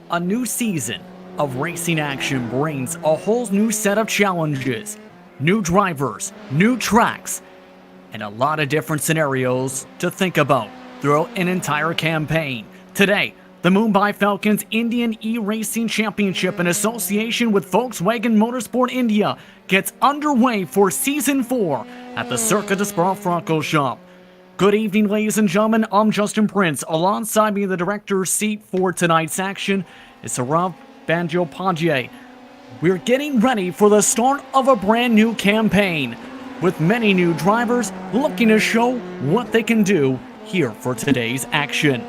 A new season of racing action brings a whole new set of challenges, new drivers, new tracks, and a lot of different scenarios to think about throughout an entire campaign. Today, the Mumbai Falcons Indian iRacing Championship in association with Volkswagen Motorsport India gets underway for Season 4 at the Circuit de Spa-Francorchamps. Good evening, ladies and gentlemen. I'm Justin Prince. Alongside me in the director's seat for tonight's action is Saurav Bandyopadhyay. We're getting ready for the start of a brand new campaign, with many new drivers looking to show what they can do here for today's action.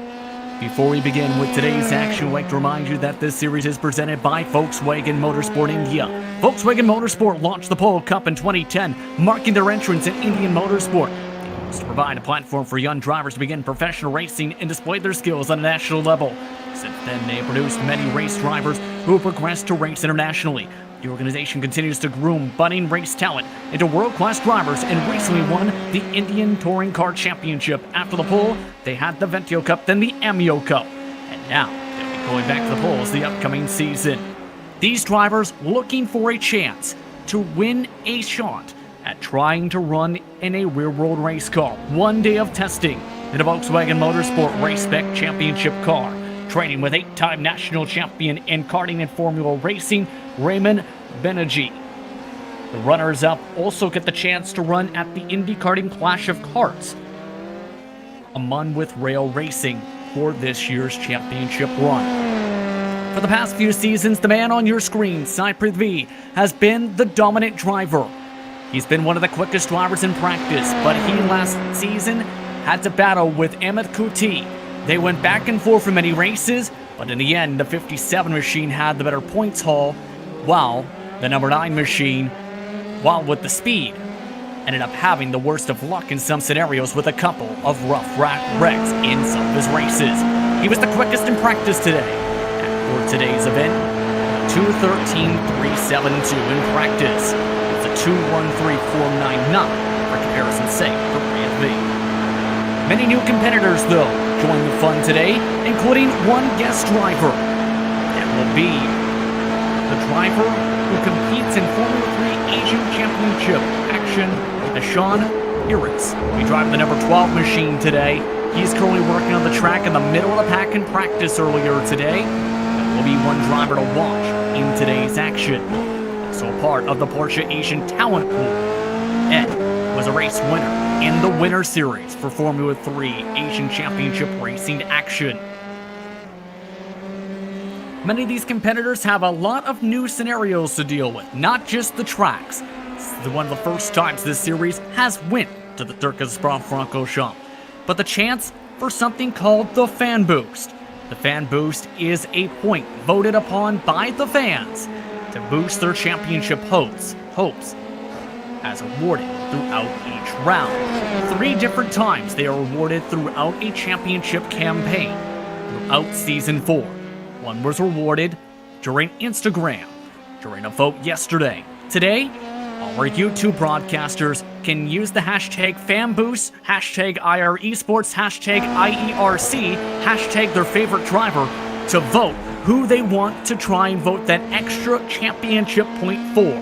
Before we begin with today's action, I'd like to remind you that this series is presented by Volkswagen Motorsport India. Volkswagen Motorsport launched the Polo Cup in 2010, marking their entrance in Indian motorsport. To provide a platform for young drivers to begin professional racing and display their skills on a national level. Since then, they have produced many race drivers who have progressed to race internationally. The organization continues to groom budding race talent into world-class drivers and recently won the Indian Touring Car Championship. After the pole, they had the Ventio Cup, then the Amio Cup, and now they'll be going back to the polls the upcoming season. These drivers looking for a chance to win a shot at trying to run in a real-world race car. One day of testing in a Volkswagen Motorsport Race Spec Championship car. Training with 8-time national champion in karting and Formula Racing, Raymond Benegy. The runners-up also get the chance to run at the Indy Karting Clash of Karts, among with rail racing for this year's championship run. For the past few seasons, the man on your screen, Sai Prithvi, has been the dominant driver. He's been one of the quickest drivers in practice, but he last season had to battle with Amit Kuti. They went back and forth for many races, but in the end, the 57 machine had the better points haul, while the number 9 machine, while with the speed, ended up having the worst of luck in some scenarios with a couple of rough wrecks in some of his races. He was the quickest in practice today. And for today's event, 2:13.372 in practice. 2:13.499 for comparison's sake for Prithvi. Many new competitors, though, join the fun today, including one guest driver. It will be the driver who competes in Formula 3 Asian Championship action, Sean IeRC. We drive the number 12 machine today. He's currently working on the track in the middle of the pack in practice earlier today. There will be one driver to watch in today's action. Also part of the Porsche Asian Talent Pool. Ed was a race winner in the Winter Series for Formula 3 Asian Championship Racing action. Many of these competitors have a lot of new scenarios to deal with, not just the tracks. This is one of the first times this series has went to the Circuit de Spa-Francorchamps, but the chance for something called the Fan Boost. The Fan Boost is a point voted upon by the fans to boost their championship hopes as awarded throughout each round. 3 different times they are awarded throughout a championship campaign throughout Season 4. One was awarded during Instagram, during a vote yesterday. Today, our YouTube broadcasters can use the hashtag FanBoost, hashtag IeRCsports, hashtag IeRC, hashtag their favorite driver to vote who they want to try and vote that extra championship point for.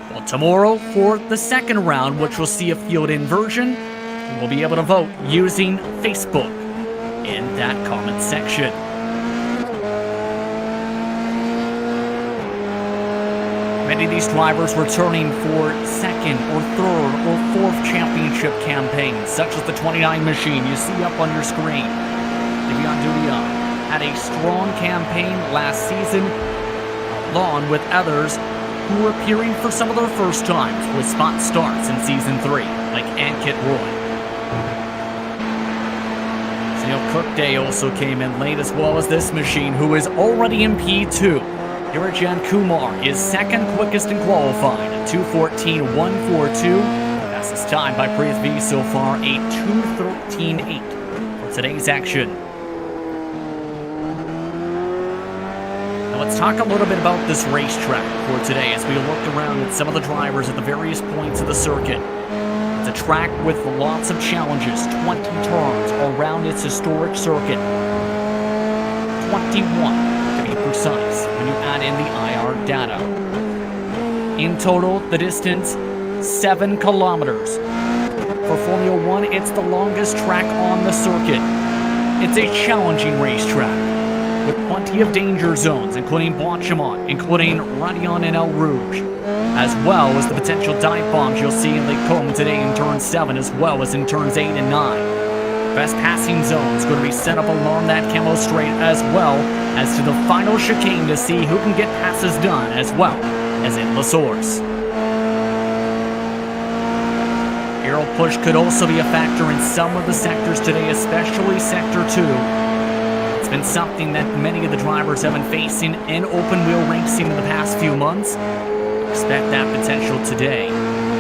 Well, tomorrow for the second round, which will see a field-in version, we'll be able to vote using Facebook in that comment section. Many of these drivers returning for second or third or fourth championship campaigns, such as the 29 machine you see up on your screen. Divian Dudia had a strong campaign last season, along with others who were appearing for some of their first times with spot starts in Season 3, like Ankit Roy. Sunil Cookday also came in late, as well as this machine, who is already in P2. Hirajan Kumar is second quickest in qualifying at 2:14.142. Fastest time by Prithvi so far, a 2:13.8 for today's action. Let's talk a little bit about this racetrack for today as we look around at some of the drivers at the various points of the circuit. It's a track with lots of challenges, 20 turns around its historic circuit. 21 to be precise when you add in the IR data. In total, the distance, 7 kilometers. For Formula 1, it's the longest track on the circuit. It's a challenging racetrack with plenty of danger zones, including Blanchimont, including Radion and El Rouge, as well as the potential dive bombs you'll see in Lake Como today in Turn 7, as well as in Turns 8 and 9. Best passing zones going to be set up along that Camo Straight, as well as to the final chicane to see who can get passes done, as well as in La Source. Aero push could also be a factor in some of the sectors today, especially Sector 2. It's been something that many of the drivers have been facing in open-wheel racing in the past few months. Expect that potential today.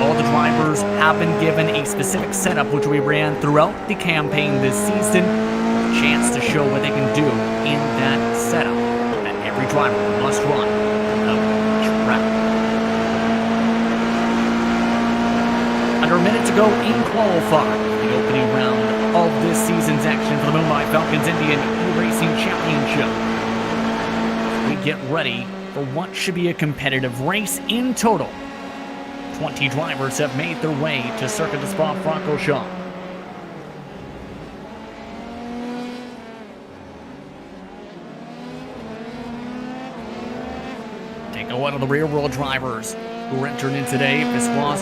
All the drivers have been given a specific setup which we ran throughout the campaign this season, with a chance to show what they can do in that setup that every driver must run throughout each round. Under a minute to go in qualifying, the opening round of this season's action for the Mumbai Falcons India IeRC Championship. We get ready for what should be a competitive race. In total, 20 drivers have made their way to Circuit de Spa-Francorchamps. Take a look at the rear-wheel drivers who were entered in today. This was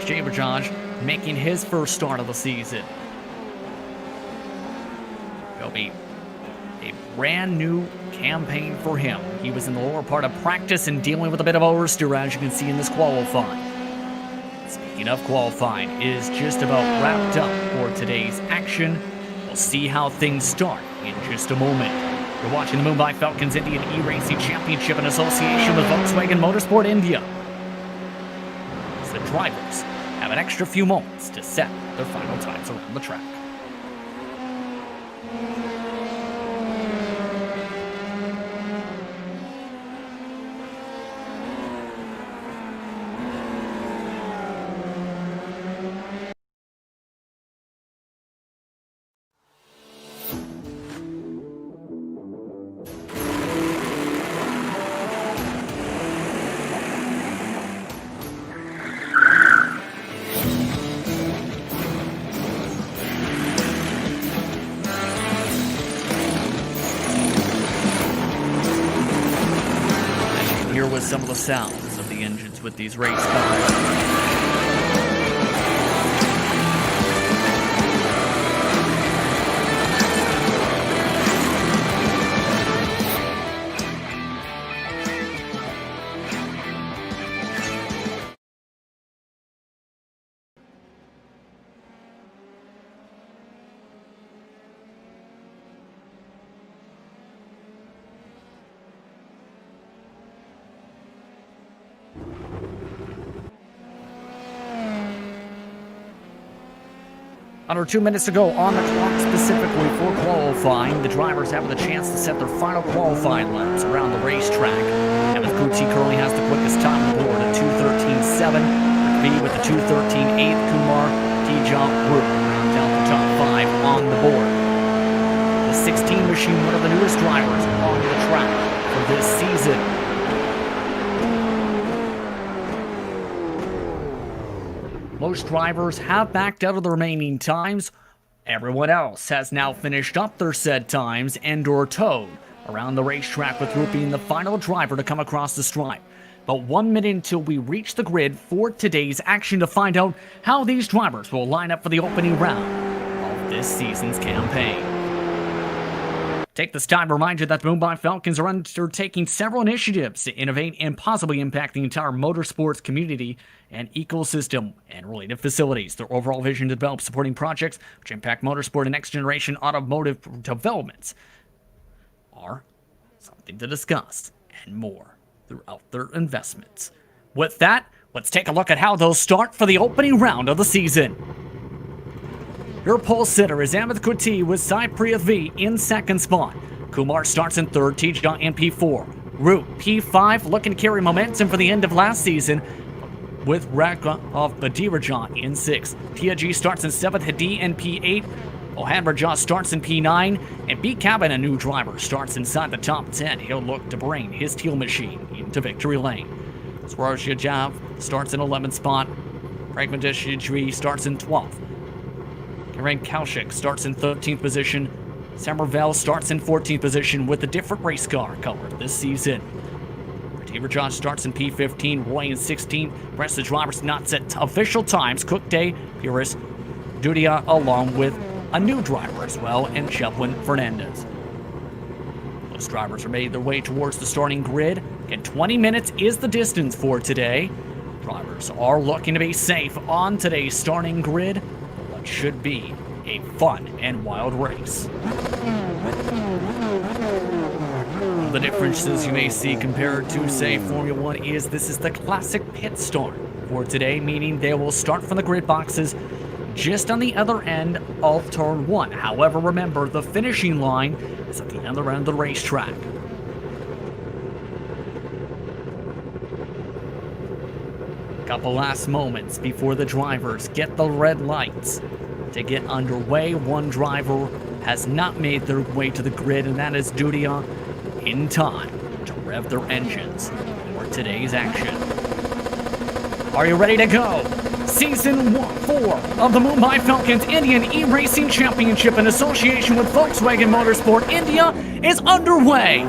Jabajaj making his first start of the season. It'll be a brand new campaign for him. He was in the lower part of practice and dealing with a bit of oversteer, as you can see in this qualifying. Speaking of qualifying, it is just about wrapped up for today's action. We'll see how things start in just a moment. You're watching the Mumbai Falcons India IeRC Championship in association with Volkswagen Motorsport India. As the drivers have an extra few moments to set their final times around the track. Here was some of the sounds of the engines with these race cars. Under 2 minutes to go on the clock specifically for qualifying. The drivers have the chance to set their final qualifying laps around the racetrack. Evan Kuti currently has the quickest time on the board at 2:13.7. Rick V with the 2:13.8. Kumar Tijal Group round down the top 5 on the board. The 16 machine, one of the newest drivers on the track for this season. Most drivers have backed out of the remaining times. Everyone else has now finished up their said times and or towed around the racetrack, with Root being the final driver to come across the stripe. But 1 minute until we reach the grid for today's action to find out how these drivers will line up for the opening round of this season's campaign. Take this time to remind you that the Mumbai Falcons are undertaking several initiatives to innovate and possibly impact the entire motorsports community and ecosystem and related facilities. Their overall vision to develop supporting projects which impact motorsport and next-generation automotive developments are something to discuss and more throughout their investments. With that, let's take a look at how they'll start for the opening round of the season. Your pole sitter is Amit Kuti with Saipriya V in second spot. Kumar starts in third, Tijal in P4. Root P5 looking to carry momentum for the end of last season with Raghav Badirajan in 6th. Tiaji starts in 7th, Hadi in P8. O'Hanrahan starts in P9, and B. Cabin, a new driver, starts inside the top 10. He'll look to bring his teal machine into victory lane. Swaraj Jav starts in 11th spot. Pragmatishijri starts in 12th. Karen Kaushik starts in 13th position. Samarvel starts in 14th position with a different race car color this season. Rajaj starts in P15, Roy in 16th. Rest of the drivers not set official times. Cook Day, Purist, Dudia, along with a new driver as well, and Shelwyn Fernandez. Those drivers are made their way towards the starting grid, and 20 minutes is the distance for today. Drivers are looking to be safe on today's starting grid, what should be a fun and wild race. The differences you may see compared to, say, Formula 1 is this is the classic pit start for today, meaning they will start from the grid boxes just on the other end of turn 1. However, remember, the finishing line is at the other end of the racetrack. Couple last moments before the drivers get the red lights to get underway. One driver has not made their way to the grid, and that is Dudia, in time to rev their engines for today's action. Are you ready to go? Season 4 of the Mumbai Falcons Indian e-Racing Championship in association with Volkswagen Motorsport India is underway.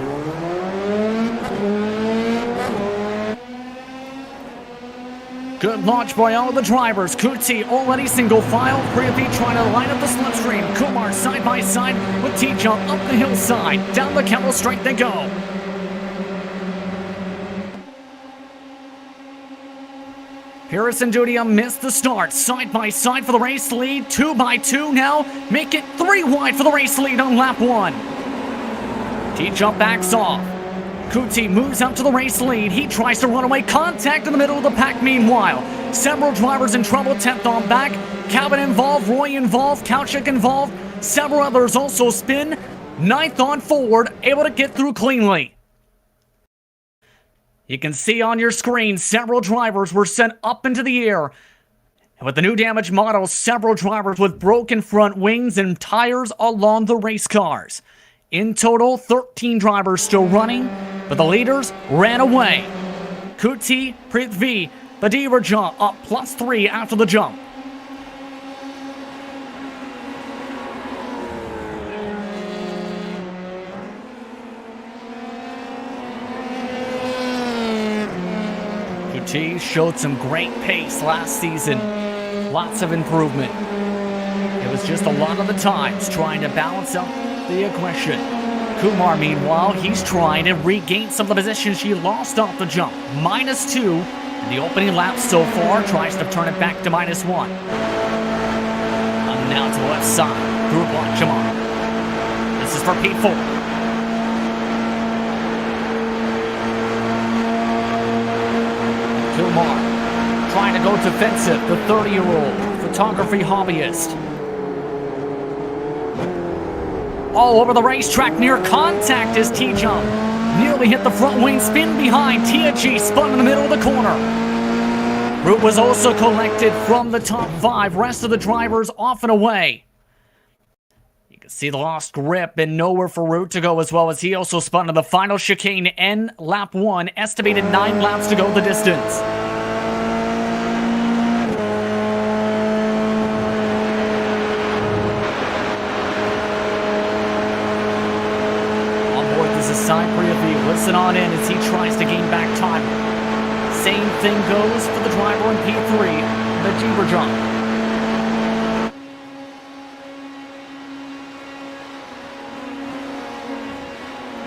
Good launch by all of the drivers. Kuti already single file. Priyavi trying to line up the slipstream. Kumar side by side with T-Jump up the hillside. Down the Camel Straight they go. Harris and Dudia missed the start. Side by side for the race lead. 2 by 2 now. Make it 3 wide for the race lead on lap 1. T-Jump backs off. Kuti moves up to the race lead. He tries to run away. Contact in the middle of the pack meanwhile. Several drivers in trouble. 10th on back. Calvin involved. Roy involved. Kauchik involved. Several others also spin. 9th on forward. Able to get through cleanly. You can see on your screen several drivers were sent up into the air. And with the new damage model, several drivers with broken front wings and tires along the race cars. In total, 13 drivers still running, but the leaders ran away. Kuti, Prithvi, Badiraja up +3 after the jump. Kuti showed some great pace last season. Lots of improvement. It was just a lot of the times trying to balance out the aggression. Kumar, meanwhile, he's trying to regain some of the positions he lost off the jump. -2 in the opening lap so far. Tries to turn it back to -1. And now to the left side through Blanchimont. This is for P4. Kumar trying to go defensive, the 30-year-old photography hobbyist. All over the racetrack, near contact is T-Jump. Nearly hit the front wing, spin behind. T-G spun in the middle of the corner. Root was also collected from the top 5. Rest of the drivers off and away. You can see the lost grip and nowhere for Root to go, as well as he also spun to the final chicane end lap 1. Estimated 9 laps to go the distance. Side Priyavi, listen on in as he tries to gain back time. Same thing goes for the driver in P3, Badiraja.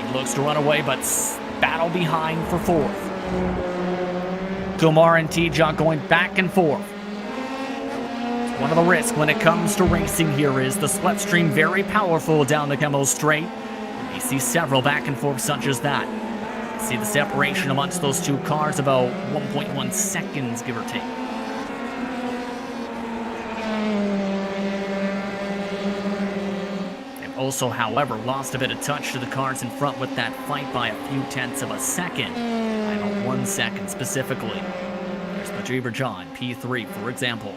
He looks to run away, but battle behind for 4th. Kumar and T-Jump going back and forth. One of the risks when it comes to racing here is the slipstream very powerful down the Camel Straight. You see several back and forth such as that. See the separation amongst those two cars about 1.1 seconds, give or take. They've also, however, lost a bit of touch to the cars in front with that fight by a few tenths of a second. By about 1 second specifically. There's Badiraja in P3, for example.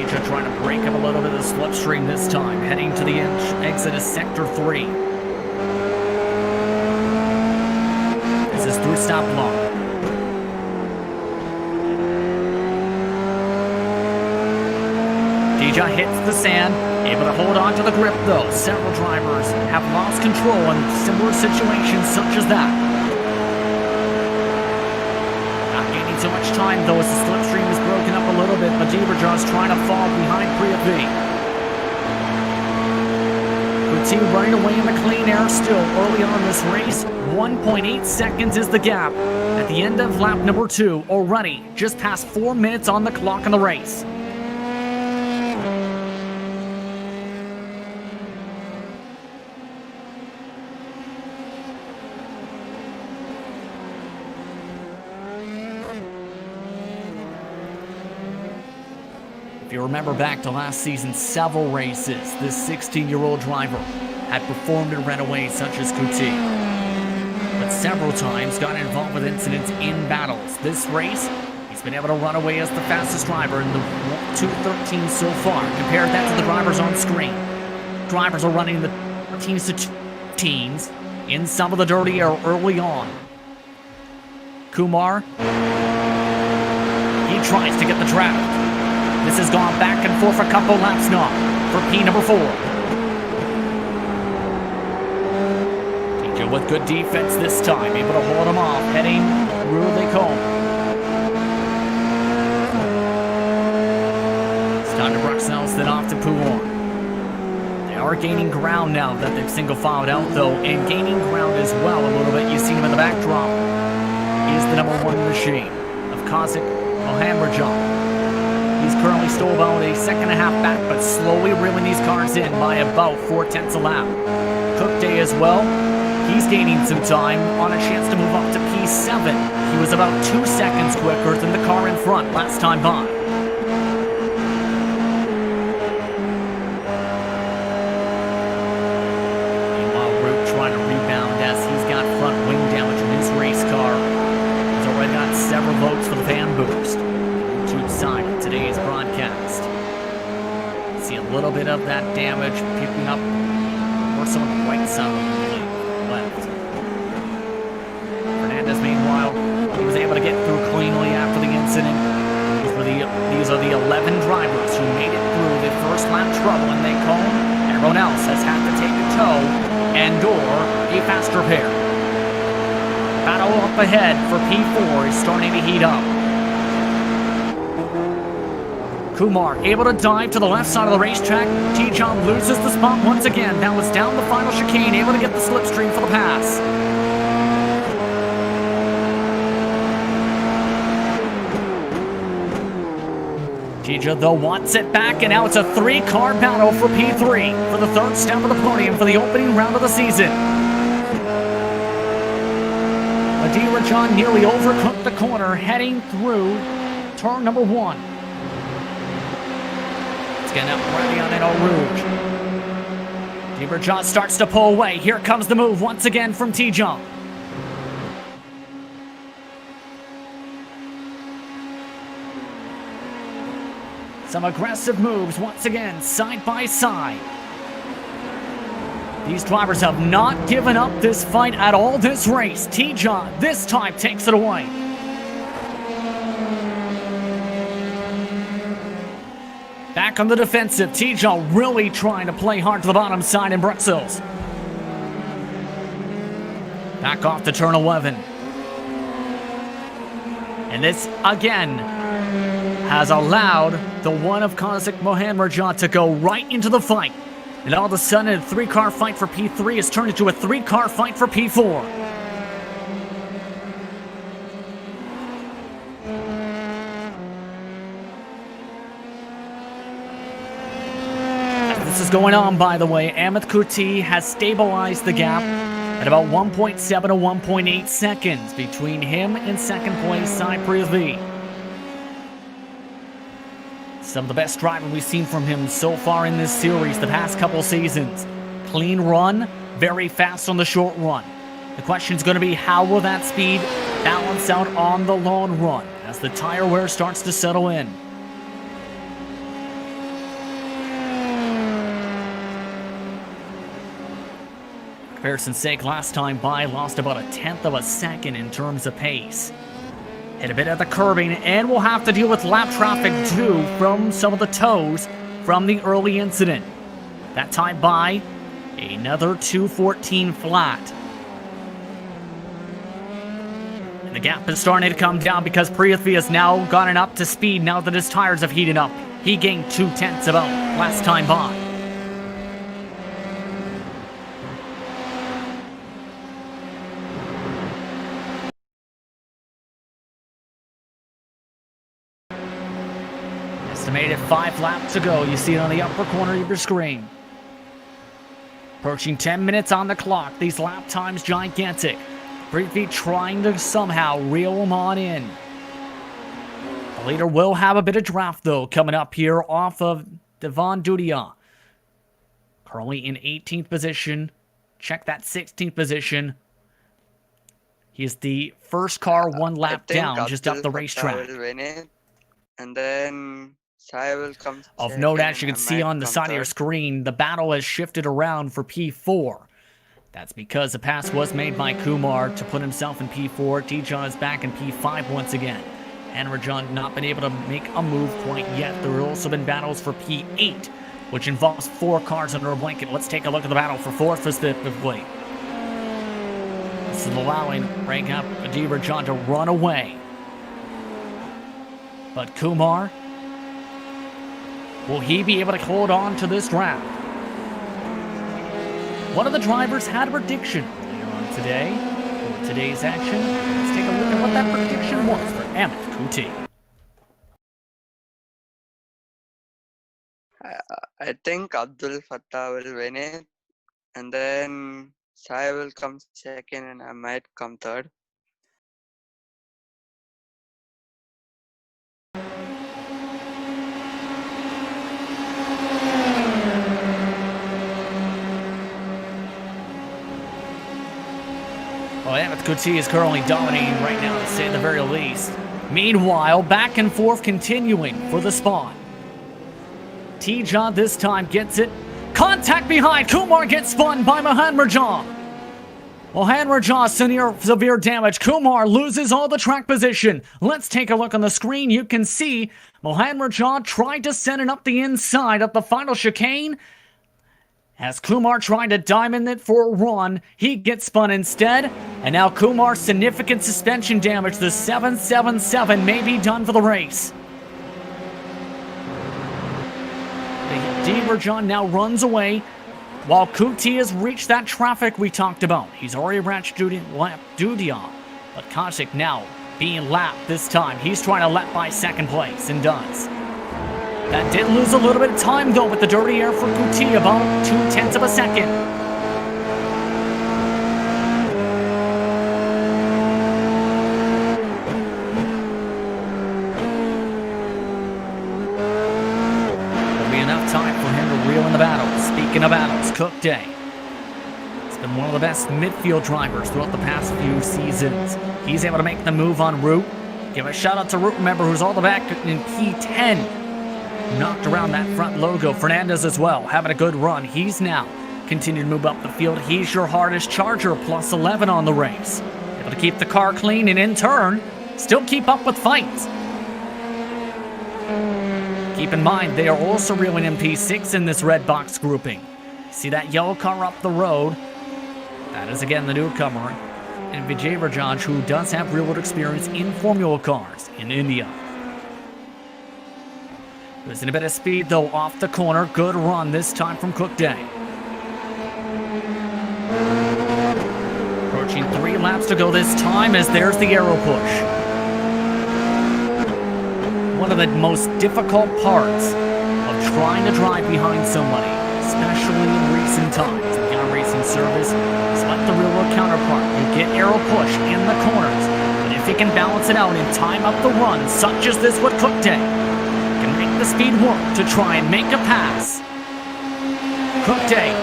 Teacher trying to break up a little bit of the slipstream this time, heading to the exit of Sector 3. This is through stop block. Teacher hits the sand, able to hold on to the grip though. Several drivers have lost control in similar situations such as that. Not gaining so much time though as the slipstream is broken up a little bit, but Deverjaw's trying to fall behind Priyavi. Kuti running away in the clean air still early on in this race. 1.8 seconds is the gap at the end of lap number 2, already just past 4 minutes on the clock in the race. If you remember back to last season's several races, this 16-year-old driver had performed in run-aways such as Kuti, but several times got involved with incidents in battles. This race, he's been able to run away as the fastest driver in the 2:13 so far. Compare that to the drivers on screen. Drivers are running the 13s to 2s in some of the dirty air early on. Kumar, he tries to get the draft. This has gone back and forth a couple laps now for P number 4. Teacher with good defense this time, able to hold him off, heading through the cone. It's time to Bruxelles, then off to Pouon. They are gaining ground now that they've single-filed out, though, and gaining ground as well a little bit. You see him in the backdrop. He's the number 1 machine of Kazakh Mohammadjan. He's currently still about a second and a half back, but slowly reeling these cars in by about 4/10 a lap. Cook Day as well. He's gaining some time on a chance to move up to P7. He was about 2 seconds quicker than the car in front last time by. Meanwhile, Root trying to rebound as he's got front wing damage in his race car. He's already got several votes for the fan boost. Side of today's broadcast. See a little bit of that damage picking up more so on the right side of the left. Fernandez, meanwhile, he was able to get through cleanly after the incident. These are the 11 drivers who made it through the first lap trouble in the cone. Everyone else has had to take a tow and/or a fast repair. Battle up ahead for P4 is starting to heat up. Kumar able to dive to the left side of the racetrack. T-John loses the spot once again. Now is down the final chicane, able to get the slipstream for the pass. Tija, though, wants it back, and now it's a 3-car battle for P3 for the 3rd step of the podium for the opening round of the season. Adirajan nearly overcooked the corner, heading through turn number 1. Getting up ready on Eau Rouge. Deverjah starts to pull away. Here comes the move once again from T-Jump. Some aggressive moves once again, side by side. These drivers have not given up this fight at all this race. T-John this time takes it away. Back on the defensive, T-John really trying to play hard to the bottom side in Bruxelles. Back off to turn 11. And this, again, has allowed the one of Kazakh Mohammadjan to go right into the fight. And all of a sudden, a 3-car fight for P3 has turned into a 3-car fight for P4. As this is going on, by the way, Amit Kuti has stabilized the gap at about 1.7 to 1.8 seconds between him and second place Cyprus V. Some of the best driving we've seen from him so far in this series the past couple seasons. Clean run, very fast on the short run. The question is going to be, how will that speed balance out on the long run as the tire wear starts to settle in? comparison's sake, last time by, lost about 1/10 of a second in terms of pace. Hit a bit of the curbing, and we'll have to deal with lap traffic too from some of the tows from the early incident. That time by, another 2:14 flat. And the gap is starting to come down because Prithvi has now gotten up to speed now that his tires have heated up. He gained 0.2 about last time by. Estimated 5 laps to go. You see it on the upper corner of your screen. Approaching 10 minutes on the clock. These lap times gigantic. Prithvi trying to somehow reel them on in. The leader will have a bit of draft though coming up here off of Devon Dudia. Currently in 18th position. Check that 16th position. He's the first car one lap down just up the racetrack. And then Sai will come of note, as you can see on the side of your screen, the battle has shifted around for P4. That's because the pass was made by Kumar to put himself in P4. Tijan is back in P5 once again. Anwar not been able to make a move quite yet. There have also been battles for P8, which involves 4 cars under a blanket. Let's take a look at the battle for 4th specifically. This is allowing rank up Adirajan to run away. But Kumar, will he be able to hold on to this round? One of the drivers had a prediction earlier on today. For today's action, let's take a look at what that prediction was for Amit Kuti. I think Abdul Fattah will win it, and then Sai will come second, and I might come third. Well, Amit Kuti is currently dominating right now, to say the very least. Meanwhile, back and forth continuing for the spot. Tijan this time gets it. Contact behind. Kumar gets spun by Mohan Raja. Mohan Raja, severe damage. Kumar loses all the track position. Let's take a look on the screen. You can see Mohan Raja tried to send it up the inside of the final chicane. As Kumar tried to diamond it for a run, he gets spun instead. And now Kumar's significant suspension damage, the 777, may be done for the race. Deverjan now runs away, while Kuti has reached that traffic we talked about. He's already reached Dudia, but Kosik now being lapped this time. He's trying to lap by second place, and does. That did lose a little bit of time, though, with the dirty air for Kuti, about 0.2 of a second. There'll be enough time for him to reel in the battle. Speaking of battles, Cook Day. He's been one of the best midfield drivers throughout the past few seasons. He's able to make the move on Root. Give a shout out to Root, remember, who's all the back in P10. Knocked around that front logo. Fernandez as well, having a good run. He's now continued to move up the field. He's your hardest charger, plus 11 on the race. Able to keep the car clean and in turn, still keep up with fights. Keep in mind, they are also reeling in P6 in this red box grouping. See that yellow car up the road? That is again the newcomer. And Vijay Rajaj, who does have real-world experience in Formula cars in India. Losing a bit of speed, though, off the corner. Good run this time from Cook Day. Approaching 3 laps to go this time, as there's the aero push. One of the most difficult parts of trying to drive behind somebody, especially in recent times. In gun racing service, it's like the real-world counterpart. You get aero push in the corners, but if you can balance it out and time up the run, such as this with Cook Day, can make the speed work to try and make a pass. Cook Day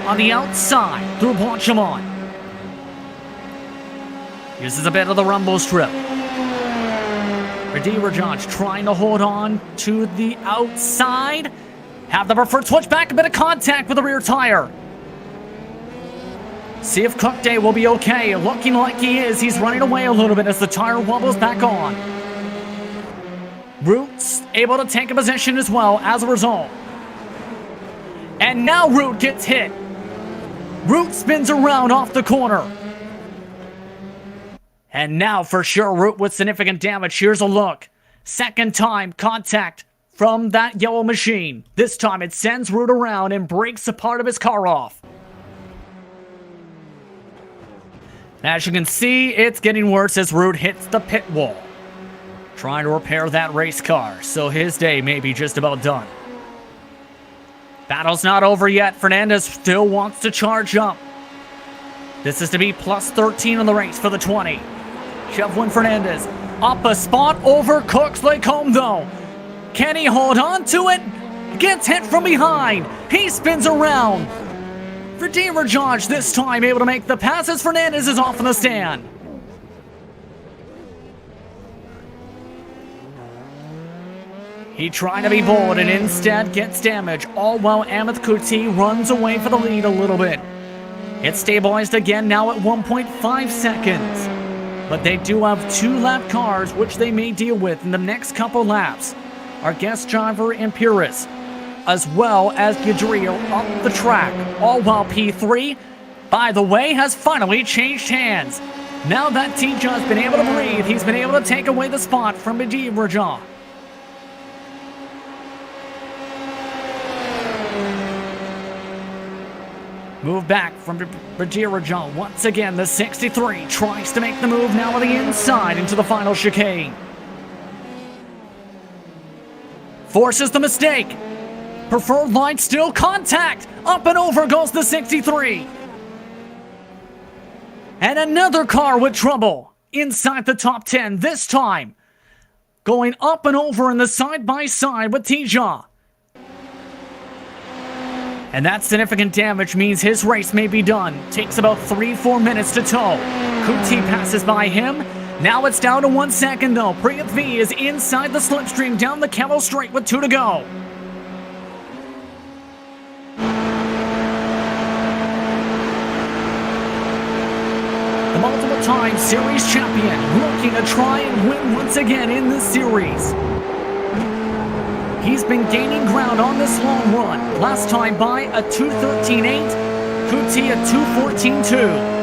on the outside through Blanchimont. Uses a bit of the rumble strip. Radir Rajaj trying to hold on to the outside. Have the preferred switch back, a bit of contact with the rear tire. See if Cook Day will be okay. Looking like he is. He's running away a little bit as the tire wobbles back on. Root's able to take a position as well as a result. And now Root gets hit. Root spins around off the corner. And now for sure Root with significant damage. Here's a look. Second time contact from that yellow machine. This time it sends Root around and breaks a part of his car off. As you can see, it's getting worse as Root hits the pit wall, trying to repair that race car, so his day may be just about done. Battle's not over yet. Fernandez still wants to charge up. This is to be plus 13 on the race for the 20. Chevlin Fernandez up a spot over Cook's Lake home though. Can he hold on to it? Gets hit from behind. He spins around. Redeemer Josh this time able to make the pass as Fernandez is off in the stand. He tried to be bold and instead gets damage, all while Amit Kuti runs away for the lead a little bit. It's stabilized again now at 1.5 seconds. But they do have 2 lap cars which they may deal with in the next couple laps. Our guest driver Impurus, as well as Yadriel up the track, all while P3, by the way, has finally changed hands. Now that Tija has been able to breathe, he's been able to take away the spot from Bidi Raja. Move back from Bidi Raja. Once again, the 63 tries to make the move now on the inside into the final chicane. Forces the mistake. Preferred line still contact. Up and over goes the 63. And another car with trouble inside the top 10 this time. Going up and over in the side-by-side with Tija. And that significant damage means his race may be done. Takes about 3-4 minutes to tow. Kuti passes by him. Now it's down to 1 second though. Priyat V is inside the slipstream down the Camel Straight with 2 to go. The multiple-time series champion looking to try and win once again in this series. He's been gaining ground on this long run. Last time by a 2:13.8, Kuti a 2:14.2.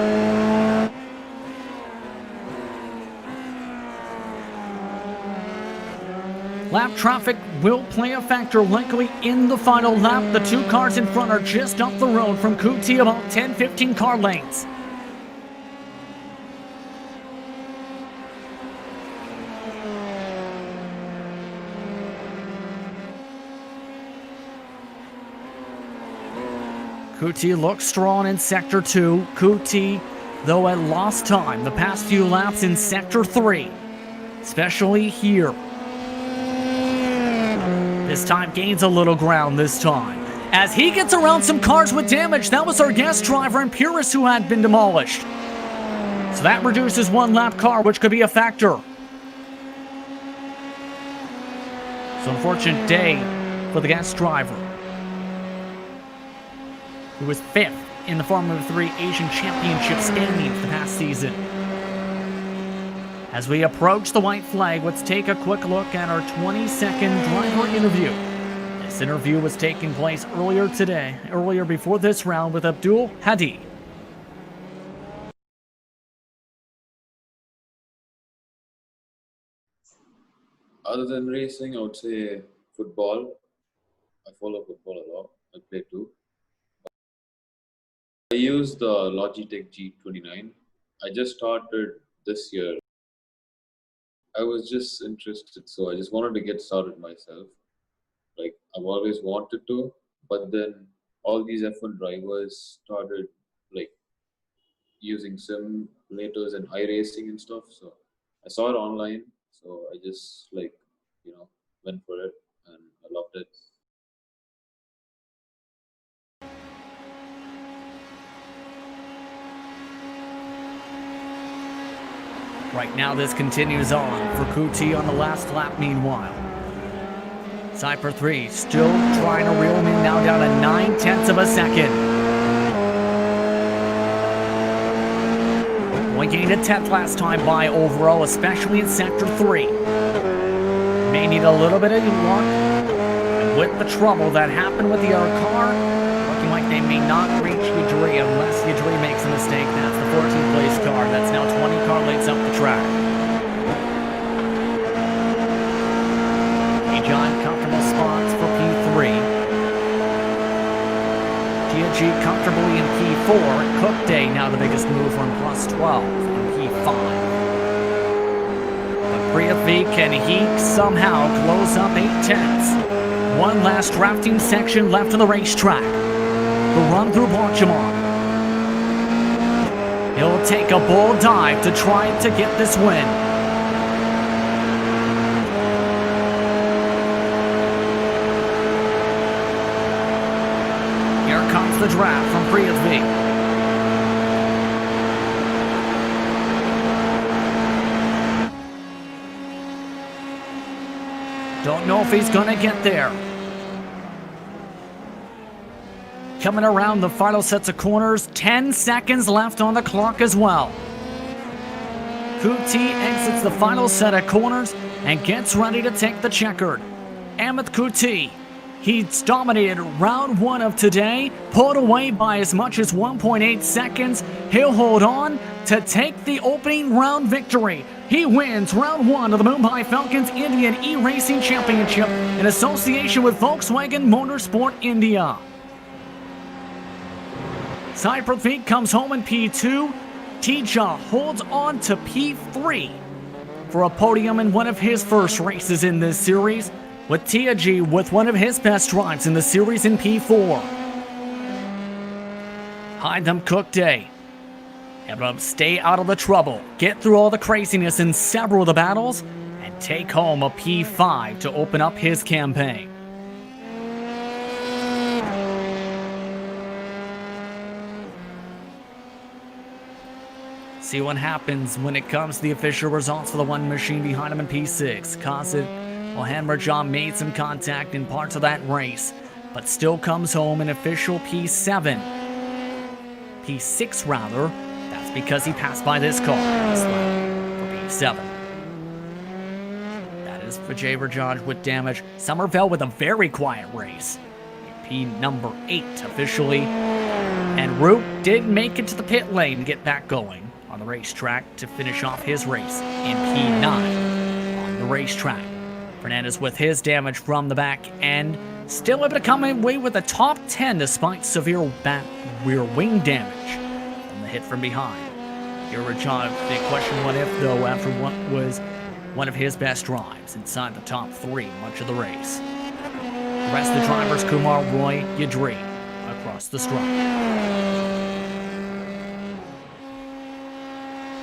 Lap traffic will play a factor likely in the final lap. The 2 cars in front are just up the road from Kuti, about 10-15 car lengths. Kuti looks strong in Sector 2. Kuti, though, had lost time the past few laps in Sector 3, especially here. This time gains a little ground this time. As he gets around some cars with damage, that was our guest driver Impurus who had been demolished. So that reduces 1 lap car, which could be a factor. So unfortunate day for the guest driver, who was 5th in the Formula 3 Asian Championship standings the past season. As we approach the white flag, let's take a quick look at our 20-second driver interview. This interview was taking place earlier before this round with Abdul Hadi. Other than racing, I would say football. I follow football a lot. I play too. I use the Logitech G29. I just started this year. I was just interested, so I just wanted to get started myself. Like, I've always wanted to, but then all these F1 drivers started like using simulators and iRacing and stuff. So I saw it online, so I just went for it and I loved it. Right now this continues on for Kuti on the last lap meanwhile. Cypher 3 still trying to reel him in, now down to 9/10 of a second. gained a 10th last time by overall, especially in Sector 3. May need a little bit of luck, and with the trouble that happened with the other car, looking like they may not reach Yadri unless Yadri makes a mistake. That's the 14th place car. That's now 20 car lengths up the track. John, comfortable spots for P3. G comfortably in P4. Cook Day now the biggest move from plus 12 in P5. But Priyavi, can he somehow close up 8/10ths? One last drafting section left of the racetrack. The run through Baltimore. He'll take a bold dive to try to get this win. Here comes the draft from Priyavi. Don't know if he's gonna get there. Coming around the final sets of corners, 10 seconds left on the clock as well. Kuti exits the final set of corners and gets ready to take the checkered. Amit Kuti, he's dominated round 1 of today, pulled away by as much as 1.8 seconds. He'll hold on to take the opening round victory. He wins round 1 of the Mumbai Falcons Indian e-Racing Championship in association with Volkswagen Motorsport India. Sai Pratik comes home in P2. Tija holds on to P3 for a podium in one of his first races in this series, with Tiaji with one of his best drives in the series in P4. Hide them Cook Day. Able to stay out of the trouble, get through all the craziness in several of the battles, and take home a P5 to open up his campaign. See what happens when it comes to the official results for the one machine behind him in P6. Kazit, Hammer John made some contact in parts of that race, but still comes home in official P7. P6 rather, that's because he passed by this car for P7. That is for Jay Rajaj with damage. Somerville with a very quiet race. P number 8 officially. And Root did make it to the pit lane to get back going on the racetrack to finish off his race in P9 on the racetrack. Fernandez with his damage from the back end, still able to come away with a top 10 despite severe back rear wing damage from the hit from behind. Here Rajaj, the question what if though after what was one of his best drives inside the top 3 much of the race. The rest of the drivers, Kumar, Roy, Yadri across the stripe.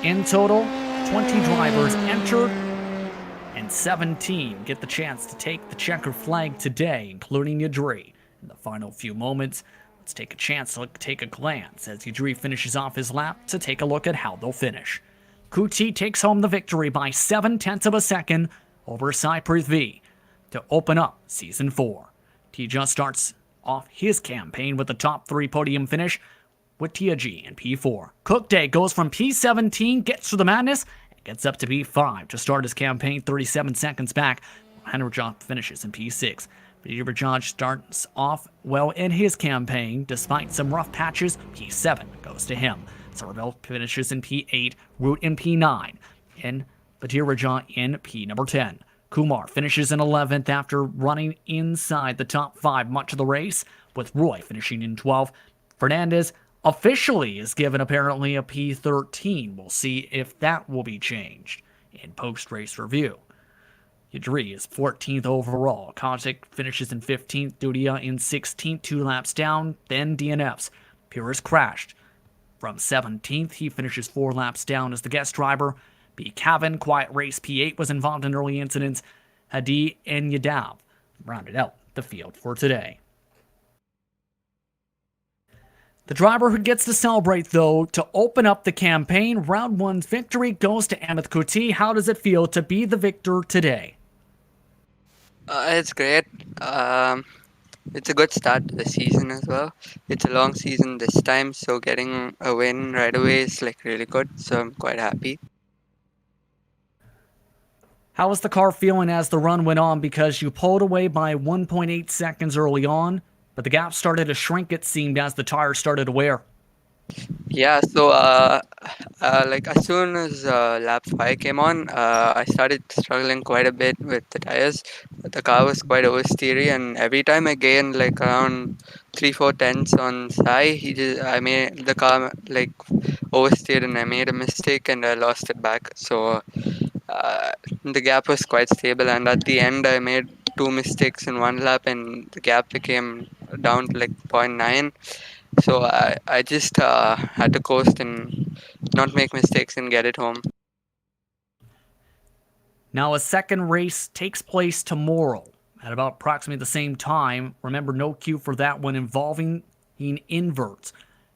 In total, 20 drivers entered, and 17 get the chance to take the checker flag today, including Yadri. In the final few moments, let's take a chance to take a glance as Yadri finishes off his lap to take a look at how they'll finish. Kuti takes home the victory by 7/10 of a second over Sai Prithvi to open up Season 4. Tija starts off his campaign with the top 3 podium finish, with Tiaji in P4. Cook Day goes from P17, gets to the madness, and gets up to P5 to start his campaign 37 seconds back. Henry John finishes in P6. Peter Bajaj starts off well in his campaign, despite some rough patches. P7 goes to him. Somerville finishes in P8, Root in P9, and Batir Rajan in P number 10. Kumar finishes in 11th after running inside the top 5 much of the race, with Roy finishing in 12th. Fernandez officially is given apparently a P13. We'll see if that will be changed in post-race review. Yadri is 14th overall. Kotick finishes in 15th. Dudia in 16th, 2 laps down. Then DNFs. Pyrrhus crashed. From 17th, he finishes 4 laps down as the guest driver. B. Cavan, quiet race. P8 was involved in early incidents. Hadi and Yadav rounded out the field for today. The driver who gets to celebrate, though, to open up the campaign, round 1's victory goes to Amit Kuti. How does it feel to be the victor today? It's great. it's a good start to the season as well. It's a long season this time, so getting a win right away is like really good. So I'm quite happy. How was the car feeling as the run went on? Because you pulled away by 1.8 seconds early on, but the gap started to shrink, it seemed, as the tires started to wear. Yeah, so like as soon as lap 5 came on, I started struggling quite a bit with the tires. The car was quite oversteery, and every time I gained like around 3-4 tenths on Sai, I made the car like oversteered, and I made a mistake and I lost it back. So the gap was quite stable, and at the end I made two mistakes in one lap, and the gap became down to like zero point 0.9. So I just had to coast and not make mistakes and get it home. Now, a second race takes place tomorrow at about approximately the same time. Remember, no cue for that one involving inverts.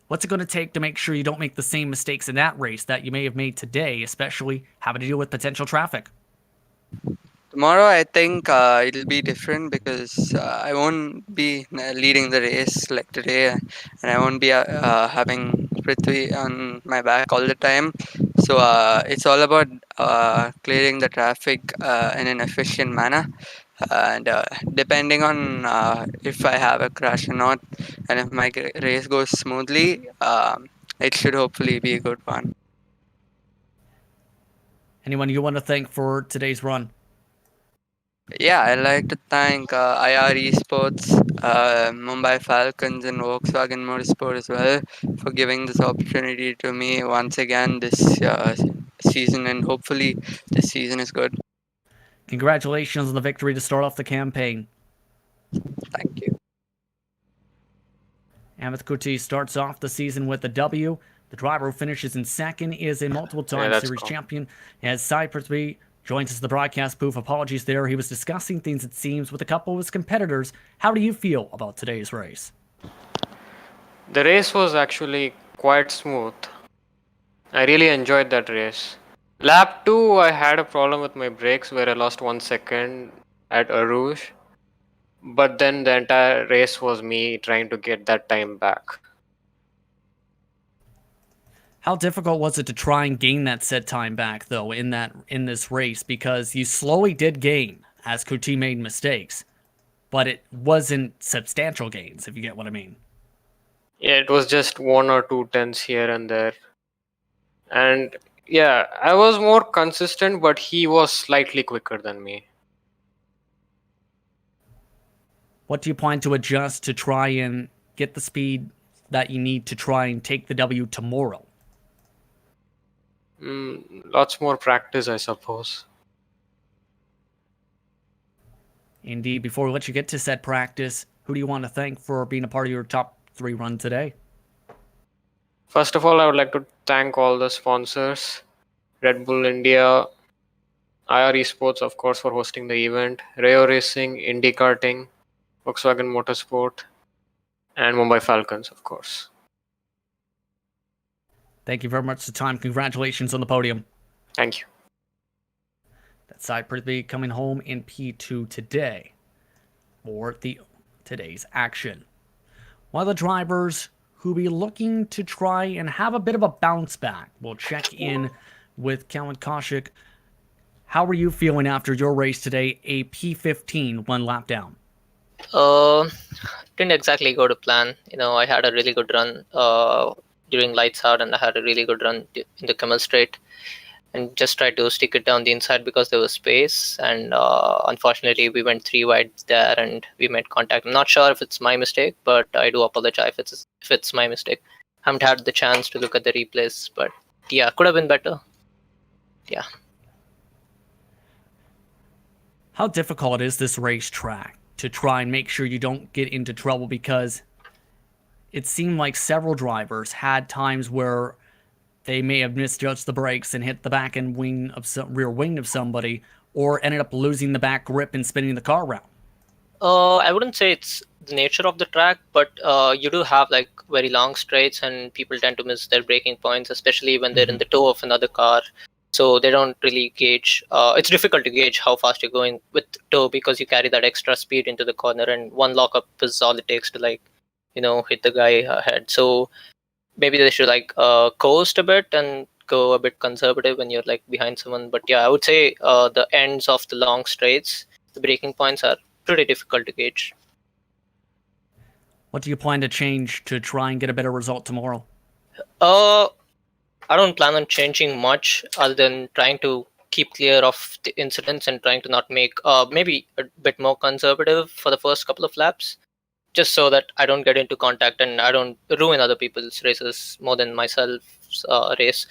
What's it going to take to make sure you don't make the same mistakes in that race that you may have made today, especially having to deal with potential traffic? Tomorrow, I think it'll be different because I won't be leading the race like today, and I won't be having Prithvi on my back all the time. So it's all about clearing the traffic in an efficient manner. And depending on if I have a crash or not, and if my race goes smoothly, it should hopefully be a good one. Anyone you want to thank for today's run? Yeah, I'd like to thank IR Esports, Mumbai Falcons, and Volkswagen Motorsport as well for giving this opportunity to me once again this season, and hopefully this season is good. Congratulations on the victory to start off the campaign. Thank you. Amit Kuti starts off the season with a W. The driver who finishes in second is a multiple-time series champion. As Sai Prithvi joins us at the broadcast booth, apologies there. He was discussing things, it seems, with a couple of his competitors. How do you feel about today's race? The race was actually quite smooth. I really enjoyed that race. Lap 2, I had a problem with my brakes where I lost 1 second at Arouge. But then the entire race was me trying to get that time back. How difficult was it to try and gain that set time back, though, in this race? Because you slowly did gain as Kuti made mistakes, but it wasn't substantial gains, if you get what I mean. Yeah, it was just 1 or 2 tenths here and there. And yeah, I was more consistent, but he was slightly quicker than me. What do you plan to adjust to try and get the speed that you need to try and take the W tomorrow? Lots more practice, I suppose. Indeed. Before we let you get to said practice, who do you want to thank for being a part of your top 3 run today? First of all, I would like to thank all the sponsors, Red Bull India, IR Esports, of course, for hosting the event, Rayo Racing, Indy Karting, Volkswagen Motorsport, and Mumbai Falcons, of course. Thank you very much for the time. Congratulations on the podium. Thank you. That's Sai Prithvi coming home in P2 today for today's action. One of the drivers who will be looking to try and have a bit of a bounce back. We'll check in with Kellen Kaushik. How were you feeling after your race today, a P15, 1 lap down? Didn't exactly go to plan. I had a really good run during lights out, and I had a really good run in the Camel Straight, and just tried to stick it down the inside because there was space. And unfortunately, we went 3 wide there, and we made contact. I'm not sure if it's my mistake, but I do apologize if it's my mistake. Haven't had the chance to look at the replays, but yeah, could have been better. Yeah. How difficult is this racetrack to try and make sure you don't get into trouble? Because it seemed like several drivers had times where they may have misjudged the brakes and hit the back end wing of rear wing of somebody, or ended up losing the back grip and spinning the car around. I wouldn't say it's the nature of the track, but you do have like very long straights, and people tend to miss their braking points, especially when they're in the toe of another car. so they don't really gauge. It's difficult to gauge how fast you're going with toe because you carry that extra speed into the corner, and one lockup is all it takes to hit the guy ahead. So maybe they should coast a bit and go a bit conservative when you're behind someone. But yeah, I would say the ends of the long straights, the breaking points are pretty difficult to gauge. What do you plan to change to try and get a better result tomorrow? I don't plan on changing much other than trying to keep clear of the incidents and trying to not make maybe a bit more conservative for the first couple of laps, just so that I don't get into contact and I don't ruin other people's races more than myself's race.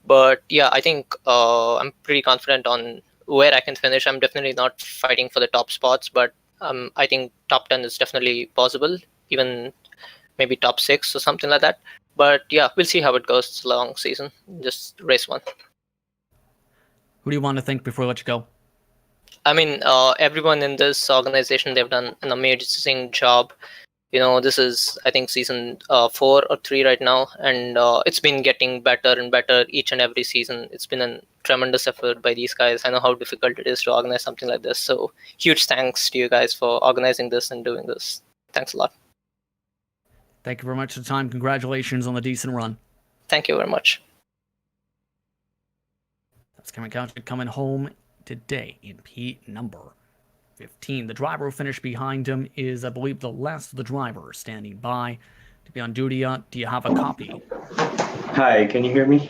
But yeah, I think I'm pretty confident on where I can finish. I'm definitely not fighting for the top spots, but I think top 10 is definitely possible, even maybe top 6 or something like that. But yeah, we'll see how it goes. It's a long season, just race one. Who do you want to thank before we let you go? I mean, everyone in this organization, they've done an amazing job. This is, I think, season 4 or 3 right now, and it's been getting better and better each and every season. It's been a tremendous effort by these guys. I know how difficult it is to organize something like this, so huge thanks to you guys for organizing this and doing this. Thanks a lot. Thank you very much for the time. Congratulations on the decent run. Thank you very much. That's Cameron Couch coming home today in P number 15. The driver who finished behind him is, I believe, the last of the drivers standing by to be on duty. Do you have a copy? Hi, can you hear me?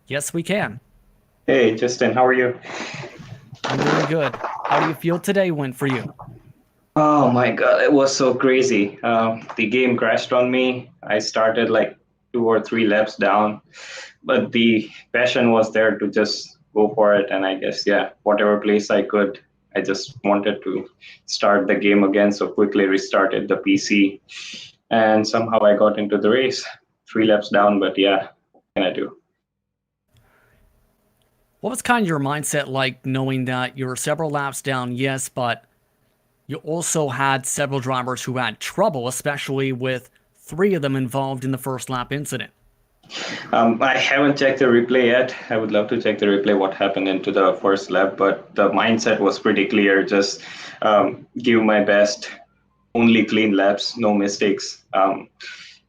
Yes, we can. Hey, Justin, how are you? I'm doing good. How do you feel today went for you? Oh my God, it was so crazy. The game crashed on me. I started like 2 or 3 laps down, but the passion was there to just go for it. And I guess, yeah, whatever place I could, I just wanted to start the game again. So quickly restarted the PC, and somehow I got into the race. 3 laps down, but yeah, what can I do? What was kind of your mindset like, knowing that you were several laps down, yes, but you also had several drivers who had trouble, especially with 3 of them involved in the first lap incident? I haven't checked the replay yet. I would love to check the replay, what happened into the first lap, but the mindset was pretty clear. Just give my best, only clean laps, no mistakes.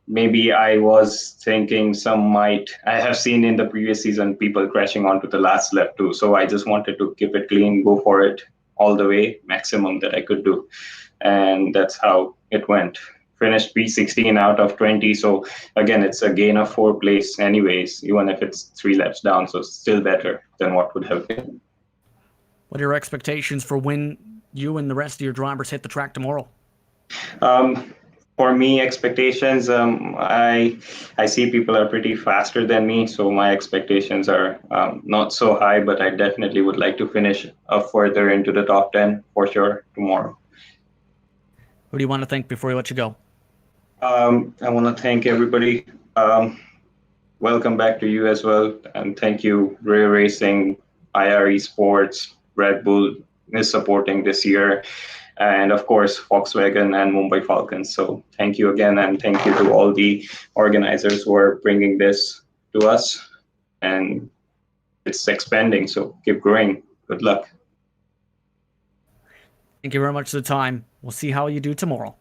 Maybe I was thinking I have seen in the previous season people crashing onto the last lap too. So I just wanted to keep it clean, go for it all the way, maximum that I could do. And that's how it went. Finished P16 out of 20. So again, it's a gain of 4 place anyways, even if it's 3 laps down. So still better than what would have been. What are your expectations for when you and the rest of your drivers hit the track tomorrow? For me, expectations, I see people are pretty faster than me, so my expectations are not so high, but I definitely would like to finish up further into the top 10 for sure tomorrow. Who do you want to thank before we let you go? I want to thank everybody. Welcome back to you as well, and thank you, Ray Racing, IeRC Sports, Red Bull is supporting this year, and of course Volkswagen and Mumbai Falcons. So thank you again, and thank you to all the organizers who are bringing this to us, and it's expanding, so keep growing. Good luck. Thank you very much for the time. We'll see how you do tomorrow.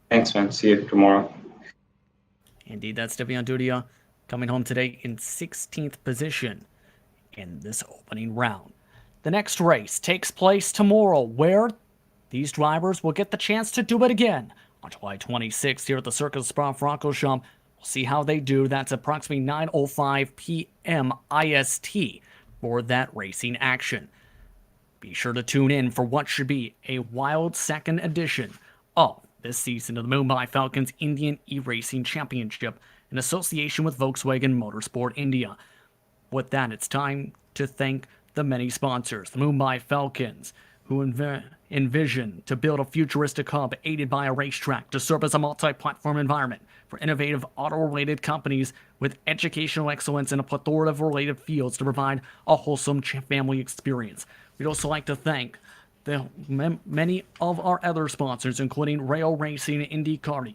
Thanks, man. See you tomorrow. Indeed, that's Devian Dudia coming home today in 16th position in this opening round. The next race takes place tomorrow, where these drivers will get the chance to do it again on July 26th here at the Circuit Spa-Francorchamps. We'll see how they do. That's approximately 9:05 p.m. IST for that racing action. Be sure to tune in for what should be a wild second edition of this season of the Mumbai Falcons Indian eRacing Championship in association with Volkswagen Motorsport India. With that, it's time to thank the many sponsors. The Mumbai Falcons, who envision to build a futuristic hub aided by a racetrack to serve as a multi-platform environment for innovative auto-related companies with educational excellence in a plethora of related fields to provide a wholesome family experience. We'd also like to thank many of our other sponsors, including Rail Racing and IndyCar,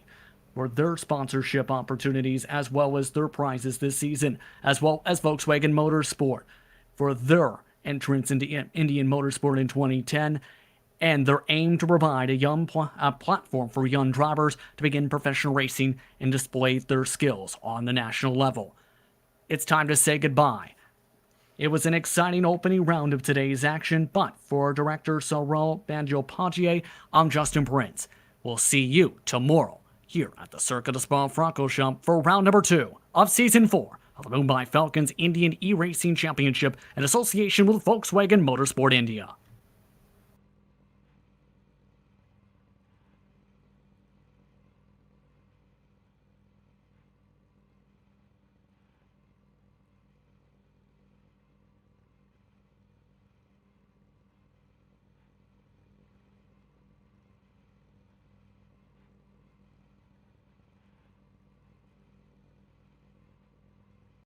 for their sponsorship opportunities as well as their prizes this season, as well as Volkswagen Motorsport. for their entrance into Indian motorsport in 2010, and their aim to provide a platform for young drivers to begin professional racing and display their skills on the national level. It's time to say goodbye. It was an exciting opening round of today's action, but for Director Saurabh Bandyopadhyay, I'm Justin Prince. We'll see you tomorrow here at the Circuit de Spa-Francorchamps for round number 2 of Season 4 of the Mumbai Falcons Indian e-Racing Championship in association with Volkswagen Motorsport India.